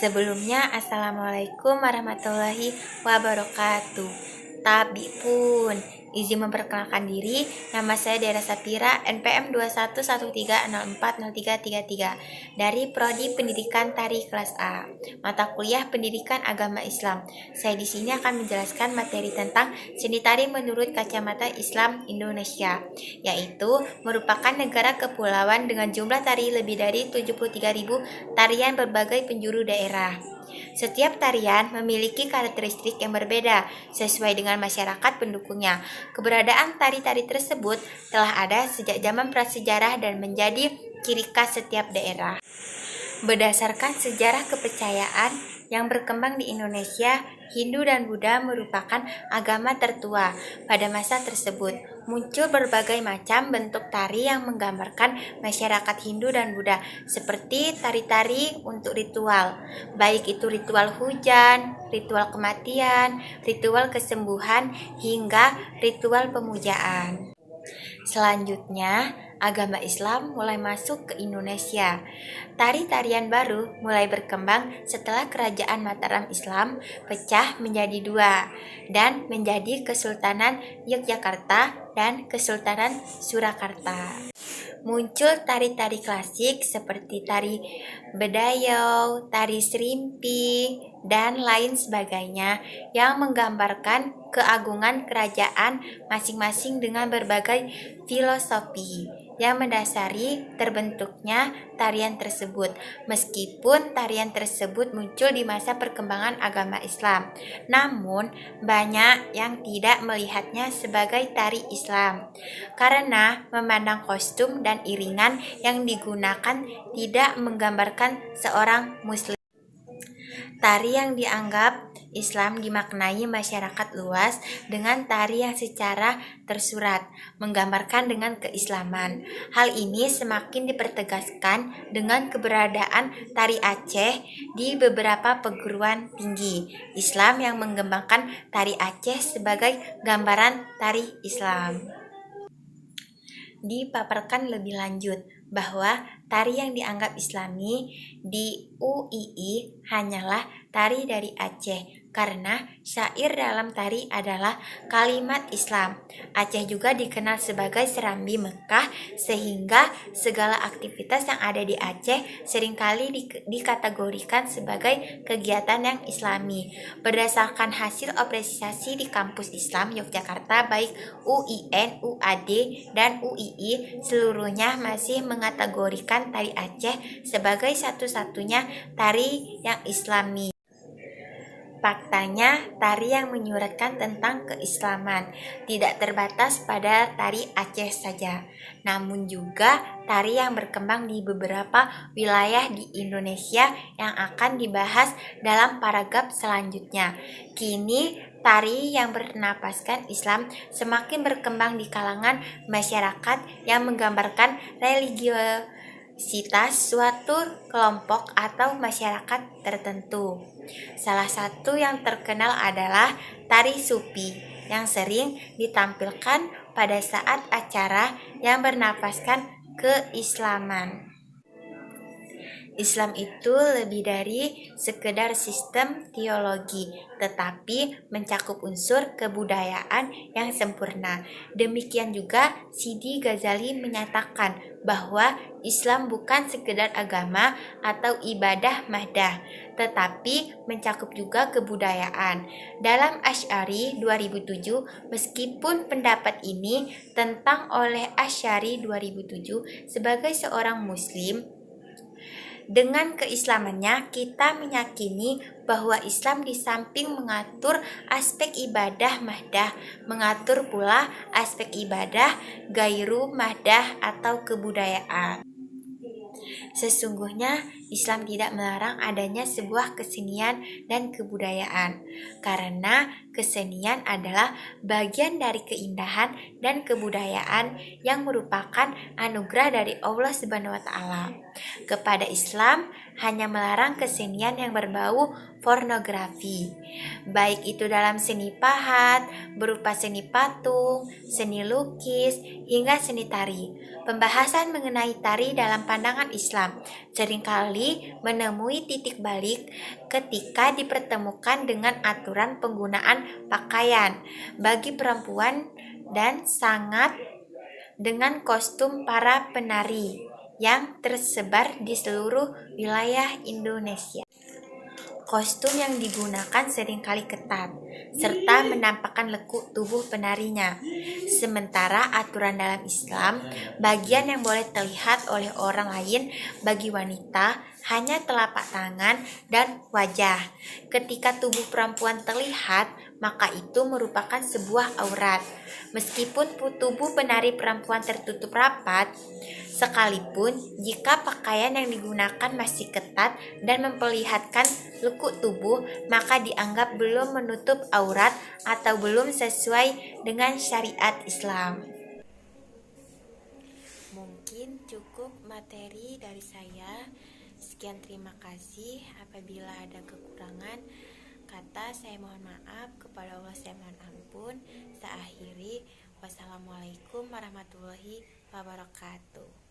Sebelumnya, Assalamualaikum warahmatullahi wabarakatuh. Tabi pun, izin memperkenalkan diri, nama saya Dera Sapira, NPM 2113040333 dari Prodi Pendidikan Tari kelas A, mata kuliah Pendidikan Agama Islam. Saya di sini akan menjelaskan materi tentang seni tari menurut kacamata Islam Indonesia, yaitu merupakan negara kepulauan dengan jumlah tari lebih dari 73.000 tarian berbagai penjuru daerah. Setiap tarian memiliki karakteristik yang berbeda sesuai dengan masyarakat pendukungnya. Keberadaan tari-tari tersebut telah ada sejak zaman prasejarah dan menjadi ciri khas setiap daerah. Berdasarkan sejarah kepercayaan yang berkembang di Indonesia, Hindu dan Buddha merupakan agama tertua. Pada masa tersebut, muncul berbagai macam bentuk tari yang menggambarkan masyarakat Hindu dan Buddha, seperti tari-tari untuk ritual, baik itu ritual hujan, ritual kematian, ritual kesembuhan, hingga ritual pemujaan. Selanjutnya, agama Islam mulai masuk ke Indonesia. Tari-tarian baru mulai berkembang setelah Kerajaan Mataram Islam pecah menjadi dua dan menjadi Kesultanan Yogyakarta dan Kesultanan Surakarta. Muncul tari-tari klasik seperti tari Bedayau, tari Serimpi, dan lain sebagainya yang menggambarkan keagungan kerajaan masing-masing dengan berbagai filosofi yang mendasari terbentuknya tarian tersebut. Meskipun tarian tersebut muncul di masa perkembangan agama Islam, namun banyak yang tidak melihatnya sebagai tari Islam karena memandang kostum dan iringan yang digunakan tidak menggambarkan seorang muslim. Tari yang dianggap Islam dimaknai masyarakat luas dengan tari yang secara tersurat menggambarkan dengan keislaman. Hal ini semakin dipertegaskan dengan keberadaan tari Aceh di beberapa perguruan tinggi Islam yang mengembangkan tari Aceh sebagai gambaran tari Islam. Dipaparkan lebih lanjut bahwa tari yang dianggap Islami di UII hanyalah tari dari Aceh karena syair dalam tari adalah kalimat Islam. Aceh juga dikenal sebagai Serambi Mekah sehingga segala aktivitas yang ada di Aceh seringkali dikategorikan sebagai kegiatan yang Islami. Berdasarkan hasil apresiasi di kampus Islam Yogyakarta baik UIN, UAD, dan UII seluruhnya masih mengategorikan tari Aceh sebagai satu-satunya tari yang Islami. Faktanya, tari yang menyuratkan tentang keislaman tidak terbatas pada tari Aceh saja, namun juga tari yang berkembang di beberapa wilayah di Indonesia yang akan dibahas dalam paragraf selanjutnya. Kini, tari yang bernapaskan Islam semakin berkembang di kalangan masyarakat yang menggambarkan religiositas suatu kelompok atau masyarakat tertentu. Salah satu yang terkenal adalah tari Sufi yang sering ditampilkan pada saat acara yang bernapaskan keislaman. Islam itu lebih dari sekedar sistem teologi, tetapi mencakup unsur kebudayaan yang sempurna. Demikian juga Sidi Ghazali menyatakan bahwa Islam bukan sekedar agama atau ibadah mahdah, tetapi mencakup juga kebudayaan. Dalam Asy'ari 2007, meskipun pendapat ini tentang oleh Asy'ari 2007 sebagai seorang muslim, dengan keislamannya, kita meyakini bahwa Islam di samping mengatur aspek ibadah mahdah, mengatur pula aspek ibadah gairu mahdah atau kebudayaan. Sesungguhnya, Islam tidak melarang adanya sebuah kesenian dan kebudayaan, karena kesenian adalah bagian dari keindahan dan kebudayaan yang merupakan anugerah dari Allah Subhanahu wa Ta'ala. Kepada Islam hanya melarang kesenian yang berbau pornografi, baik itu dalam seni pahat, berupa seni patung, seni lukis, hingga seni tari. Pembahasan mengenai tari dalam pandangan Islam seringkali menemui titik balik ketika dipertemukan dengan aturan penggunaan pakaian bagi perempuan dan sangat dengan kostum para penari yang tersebar di seluruh wilayah Indonesia. Kostum yang digunakan seringkali ketat, serta menampakkan lekuk tubuh penarinya. Sementara aturan dalam Islam, bagian yang boleh terlihat oleh orang lain bagi wanita hanya telapak tangan dan wajah. Ketika tubuh perempuan terlihat, maka itu merupakan sebuah aurat. Meskipun tubuh penari perempuan tertutup rapat, sekalipun jika pakaian yang digunakan masih ketat dan memperlihatkan lekuk tubuh, maka dianggap belum menutup aurat atau belum sesuai dengan syariat Islam. Mungkin cukup materi dari saya. Sekian, terima kasih. Apabila ada kekurangan kata, saya mohon maaf. Kepada Allah saya mohon ampun. Saya akhiri. Wassalamualaikum warahmatullahi wabarakatuh.